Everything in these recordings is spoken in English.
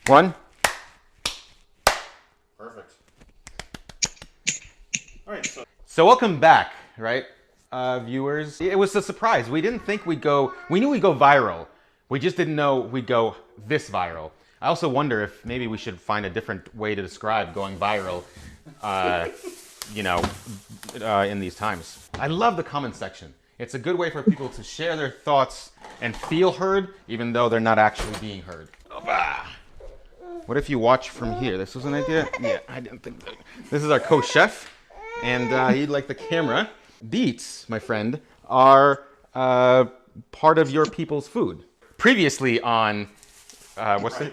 One. Perfect. All right. So welcome back, right, viewers? It was a surprise. We didn't think we'd go. We knew we'd go viral. We just didn't know we'd go this viral. I also wonder if maybe we should find a different way to describe going viral, in these times. I love the comment section. It's a good way for people to share their thoughts and feel heard, even though they're not actually being heard. What if you watch from here? This was an idea? Yeah, I didn't think that. This is our co-chef, and he'd like the camera. Beets, my friend, are part of your people's food. Previously on,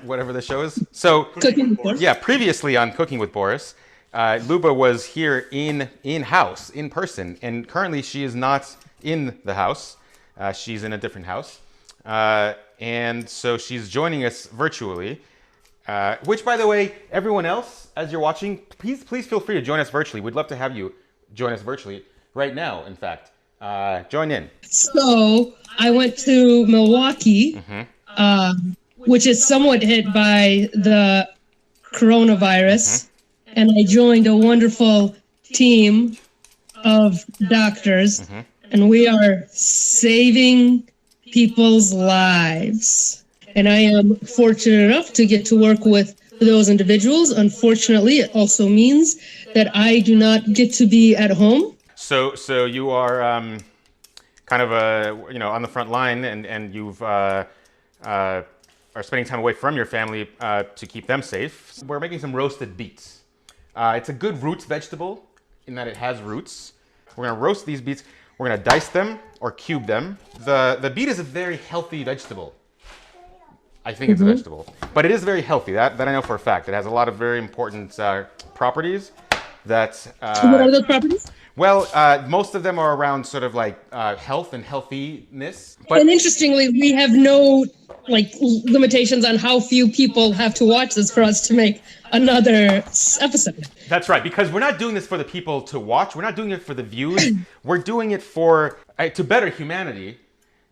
whatever the show is? So, Cooking with Boris? Yeah, previously on Cooking with Boris, Luba was here in-house, in person, and currently she is not in the house. She's in a different house. And so she's joining us virtually, which, by the way, everyone else, as you're watching, please feel free to join us virtually. We'd love to have you join us virtually right now, in fact. Join in. So I went to Milwaukee, which is somewhat hit by the coronavirus, and I joined a wonderful team of doctors, and we are saving people's lives. And I am fortunate enough to get to work with those individuals. Unfortunately, it also means that I do not get to be at home. So you are kind of on the front line, and you've are spending time away from your family to keep them safe. We're making some roasted beets. It's a good roots vegetable in that it has roots. We're gonna roast these beets. We're gonna dice them or cube them. The beet is a very healthy vegetable. I think it's a vegetable, but it is very healthy. That I know for a fact. It has a lot of very important properties. That What are those properties? well, most of them are around sort of like health and healthiness. But And interestingly, we have no limitations on how few people have to watch this for us to make another episode. that's right, because we're not doing this for the people to watch. We're not doing it for the views. We're doing it for to better humanity.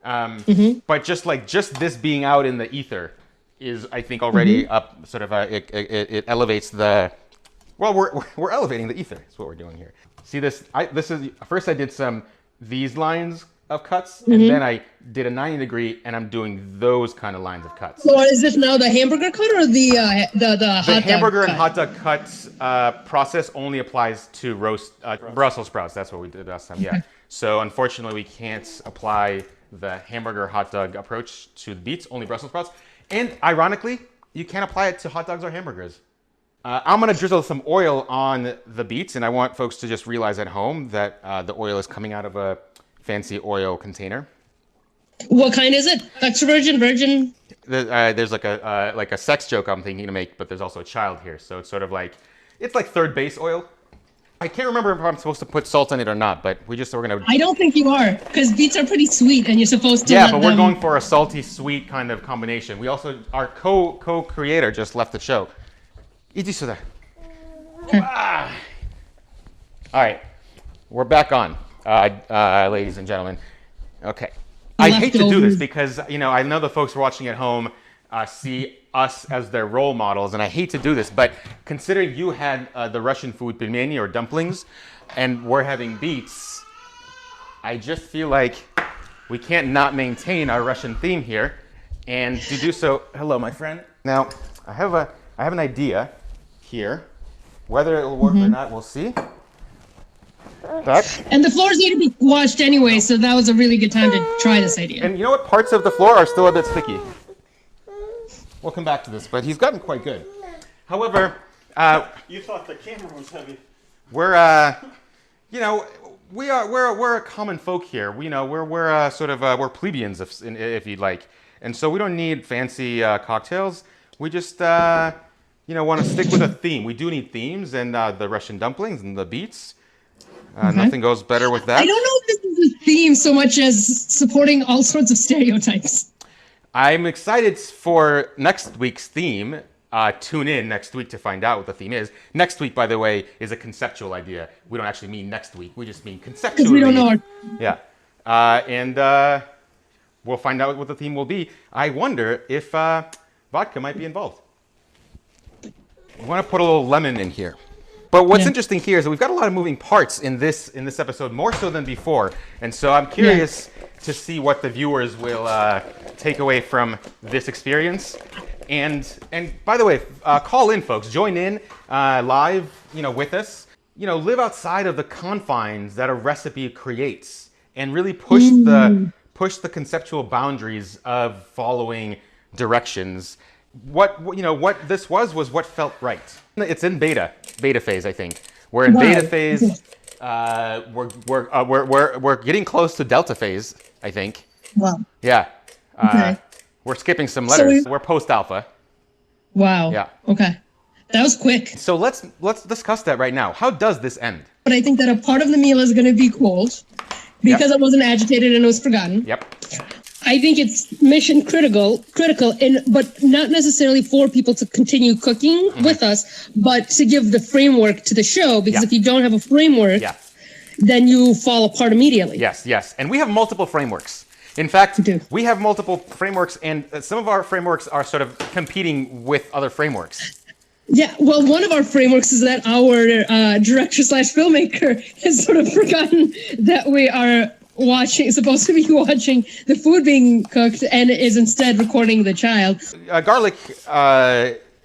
But just this being out in the ether is, I think, already up. Sort of it elevates the. Well, we're elevating the ether. Is what we're doing here. See this? First I did these lines of cuts, and then I did a 90-degree, and I'm doing those kind of lines of cuts. So is this now the hamburger cut or the hot dog The hamburger cut? and hot dog cuts process only applies to roast Brussels sprouts. That's what we did last time. Yeah. So unfortunately, we can't apply the hamburger hot dog approach to the beets. Only Brussels sprouts. And ironically, you can't apply it to hot dogs or hamburgers. I'm gonna drizzle some oil on the beets, and I want folks to just realize at home that the oil is coming out of a fancy oil container. What kind is it? Extra virgin? There's like a sex joke I'm thinking to make, but there's also a child here, so it's sort of like third base oil. I can't remember if I'm supposed to put salt in it or not, but we're gonna. I don't think you are, because beets are pretty sweet, and you're supposed to. Yeah, but we're going for a salty sweet kind of combination. We also our co-creator just left the show. Ichi sura. All right, we're back on, ladies and gentlemen. Okay. I hate to do this because, I know the folks watching at home see us as their role models, and I hate to do this, but considering you had the Russian food pelmeni or dumplings, and we're having beets, I just feel like we can't not maintain our Russian theme here, and to do so, hello, my friend. Now, I have an idea here. Whether it will work or not, we'll see. And the floors need to be washed anyway, so that was a really good time to try this idea. And you know what? Parts of the floor are still a bit sticky. We'll come back to this, but he's gotten quite good. However, you thought the camera was heavy. We're we're a common folk here. We're plebeians, if you'd like, and so we don't need fancy cocktails. We just want to stick with a theme. We do need themes, and the Russian dumplings and the beets. Nothing goes better with that. I don't know if this is a theme so much as supporting all sorts of stereotypes. I'm excited for next week's theme. Tune in next week to find out what the theme is. Next week, by the way, is a conceptual idea. We don't actually mean next week. We just mean conceptually. Because we don't know. Yeah. And we'll find out what the theme will be. I wonder if vodka might be involved. We want to put a little lemon in here. But what's interesting here is that we've got a lot of moving parts in this episode, more so than before. And so I'm curious to see what the viewers will take away from this experience. And by the way, call in, folks. Join in live, with us. Live outside of the confines that a recipe creates, and really push the conceptual boundaries of following directions. What this was what felt right. It's in beta phase, I think. We're in beta phase. We're getting close to delta phase, I think. Wow. Yeah. Okay. We're skipping some letters. We're post alpha. Wow. Yeah. Okay. That was quick. So let's discuss that right now. How does this end? But I think that a part of the meal is going to be cold because it wasn't agitated and it was forgotten. Yep. I think it's mission critical, but not necessarily for people to continue cooking with us, but to give the framework to the show. Because if you don't have a framework, then you fall apart immediately. Yes. And we have multiple frameworks. In fact, we have multiple frameworks, and some of our frameworks are sort of competing with other frameworks. Yeah, well, one of our frameworks is that our director/filmmaker has sort of forgotten that we are supposed to be watching the food being cooked, and is instead recording the child. Garlic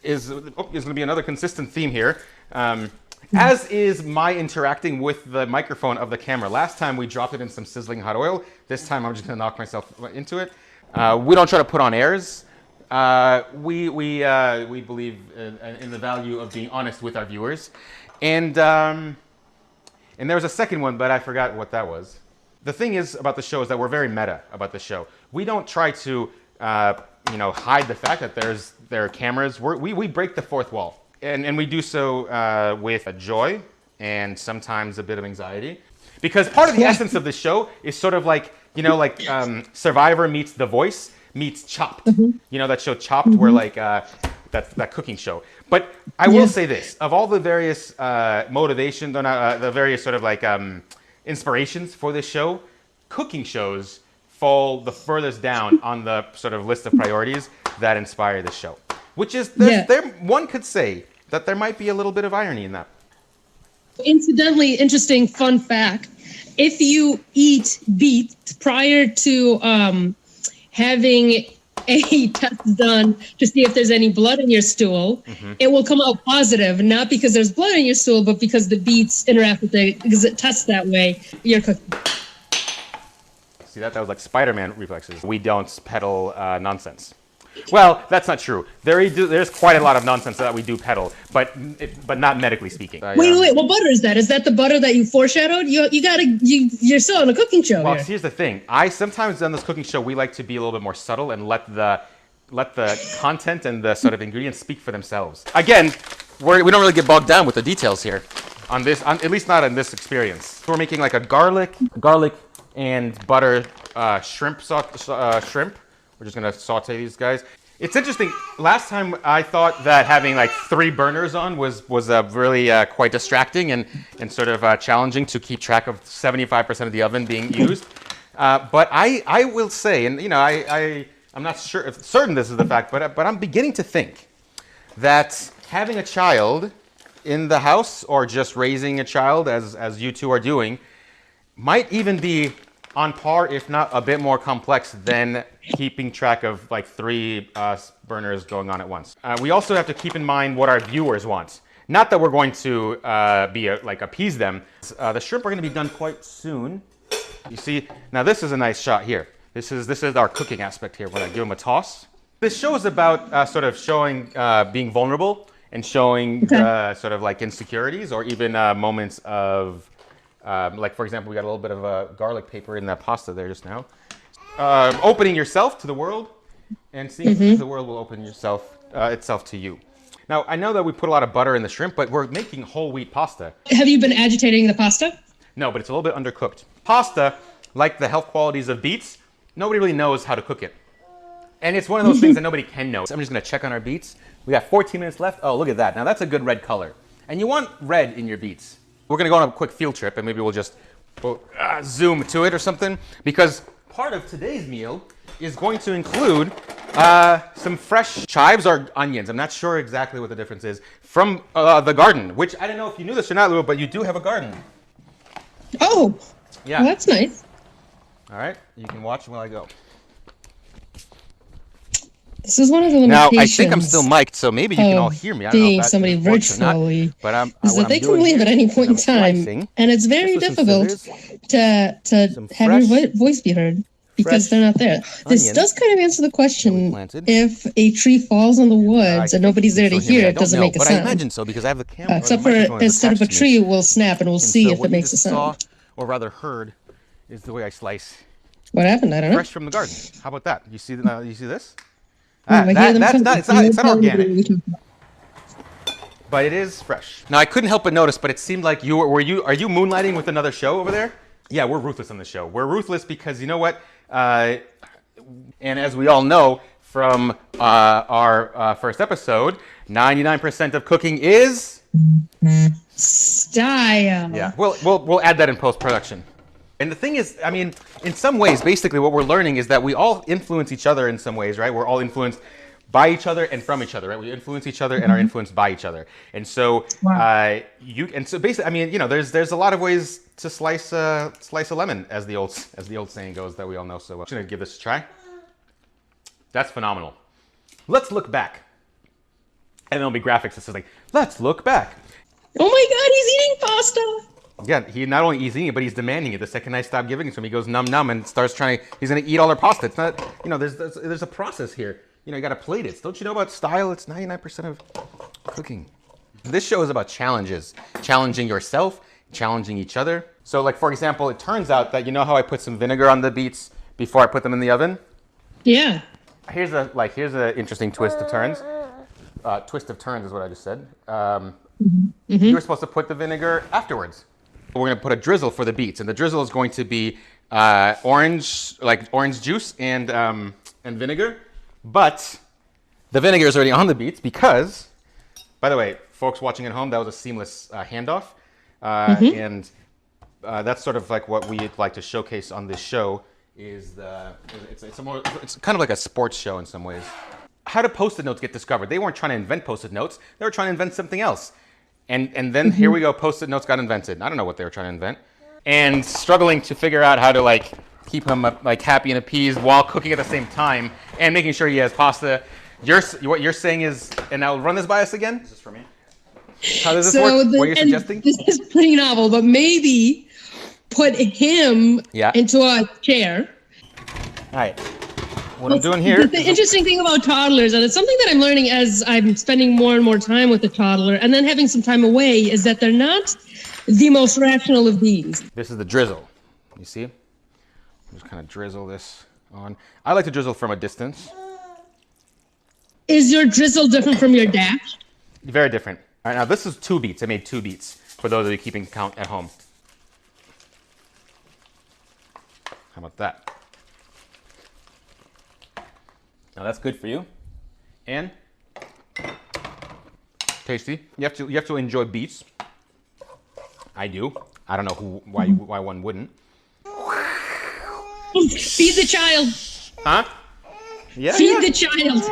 is going to be another consistent theme here, as is my interacting with the microphone of the camera. Last time we dropped it in some sizzling hot oil. This time I'm just going to knock myself into it. We don't try to put on airs. We believe in the value of being honest with our viewers, and there was a second one, but I forgot what that was. The thing is about the show is that we're very meta about the show. We don't try to hide the fact that there are cameras. We break the fourth wall, and we do so with a joy and sometimes a bit of anxiety, because part of the essence of the show is sort of like Survivor meets The Voice meets Chopped. That show Chopped, where that cooking show. But I will say this: of all the various motivations, the various sort of inspirations for this show, cooking shows fall the furthest down on the sort of list of priorities that inspire the show. Which is, one could say that there might be a little bit of irony in that. Incidentally, interesting fun fact: if you eat beets prior to having a test done to see if there's any blood in your stool, it will come out positive, not because there's blood in your stool, but because the beets interact with it, because it tests that way. You're cooking. See, that was like Spider-Man reflexes. We don't peddle nonsense. Well, that's not true. There's quite a lot of nonsense that we do peddle, but not medically speaking. Wait, what butter is that? Is that the butter that you foreshadowed? You're still on a cooking show. Well, here's the thing. Sometimes on this cooking show, we like to be a little bit more subtle and let the content and the sort of ingredients speak for themselves. Again, we don't really get bogged down with the details here on this, at least not in this experience. So we're making like a garlic and butter shrimp. We're just going to saute these guys. It's interesting. Last time I thought that having like 3 burners on was really quite distracting and sort of challenging to keep track of 75% of the oven being used. But I will say, and I'm not certain this is the fact, but I'm beginning to think that having a child in the house, or just raising a child as you two are doing, might even be on par, if not a bit more complex than keeping track of like 3 burners going on at once. We also have to keep in mind what our viewers want. Not that we're going to appease them. The shrimp are going to be done quite soon. You see, now this is a nice shot here. This is our cooking aspect here. We're going to give them a toss. This show is about sort of showing being vulnerable and showing sort of like insecurities, or even moments of like, for example, we got a little bit of garlic paper in that pasta there just now. Opening yourself to the world and seeing if the world will open itself to you. Now, I know that we put a lot of butter in the shrimp, but we're making whole wheat pasta. Have you been agitating the pasta? No, but it's a little bit undercooked. Pasta, like the health qualities of beets, nobody really knows how to cook it. And it's one of those things that nobody can know. So I'm just going to check on our beets. We got 14 minutes left. Oh, look at that. Now, that's a good red color. And you want red in your beets. We're going to go on a quick field trip, and maybe we'll just zoom to it or something, because part of today's meal is going to include Some fresh chives or onions. I'm not sure exactly what the difference is. From the garden, which I don't know if you knew this or not, Luba, but you do have a garden. Oh, yeah. Well, that's nice. All right, you can watch while I go. This is one of the limitations. Now, I think I'm still mic'd, so maybe you can all hear me. I don't know being if that somebody works or not, virtually, but is that they can leave at any point in time, and it's very difficult to have your voice be heard because they're not there. This does kind of answer the question: if a tree falls on the woods and nobody's there to hear it, does it make a sound? But I imagine so because I have the camera. Except for instead of a tree, we'll snap and we'll see if it makes a sound. Or rather, heard is the way I slice. What happened? I don't know. Fresh from the garden. How about that? You see this? It's not organic, but it is fresh. Now I couldn't help but notice, but it seemed like are you moonlighting with another show over there? Yeah, we're ruthless on the show. We're ruthless because you know what? And as we all know from our first episode, 99% of cooking is style. Yeah, we'll add that in post-production. And the thing is, I mean, in some ways, basically what we're learning is that we all influence each other in some ways, right? We're all influenced by each other and from each other, right? We influence each other and are influenced by each other. And so, so basically, I mean, you know, there's a lot of ways to slice a lemon, as the old saying goes that we all know so well. I'm just gonna give this a try. That's phenomenal. Let's look back. And there'll be graphics that says like, let's look back. Oh my God, he's eating pasta. Yeah, he not only eating it, but he's demanding it. The second I stop giving it to him, he goes num num and starts trying. He's gonna eat all our pasta. It's not, you know, there's a process here. You know, you gotta plate it. Don't you know about style? It's 99% of cooking. This show is about challenges, challenging yourself, challenging each other. So, like for example, it turns out that you know how I put some vinegar on the beets before I put them in the oven. Yeah. Here's a interesting twist of turns. Twist of turns is what I just said. You were supposed to put the vinegar afterwards. We're going to put a drizzle for the beets, and the drizzle is going to be orange juice and vinegar. But the vinegar is already on the beets because, by the way, folks watching at home, that was a seamless handoff, and that's sort of like what we like to showcase on this show. It's kind of like a sports show in some ways. How did Post-it notes get discovered? They weren't trying to invent Post-it notes; they were trying to invent something else. And then here we go, Post-it notes got invented. I don't know what they were trying to invent. And struggling to figure out how to like keep him like happy and appeased while cooking at the same time and making sure he has pasta. What you're saying is, and I'll run this by us again. This is for me. How does this work? What you're suggesting? This is pretty novel, but maybe put him into a chair. All right. What I'm doing here. The interesting thing about toddlers, and it's something that I'm learning as I'm spending more and more time with the toddler and then having some time away, is that they're not the most rational of beings. This is the drizzle. You see? Just kind of drizzle this on. I like to drizzle from a distance. Is your drizzle different from your dash? Very different. All right, now this is 2 beets. I made 2 beets for those of you keeping count at home. How about that? Now that's good for you, and tasty. You have to enjoy beets. I do. I don't know why one wouldn't. Feed the child. Huh? Yeah. Feed the child.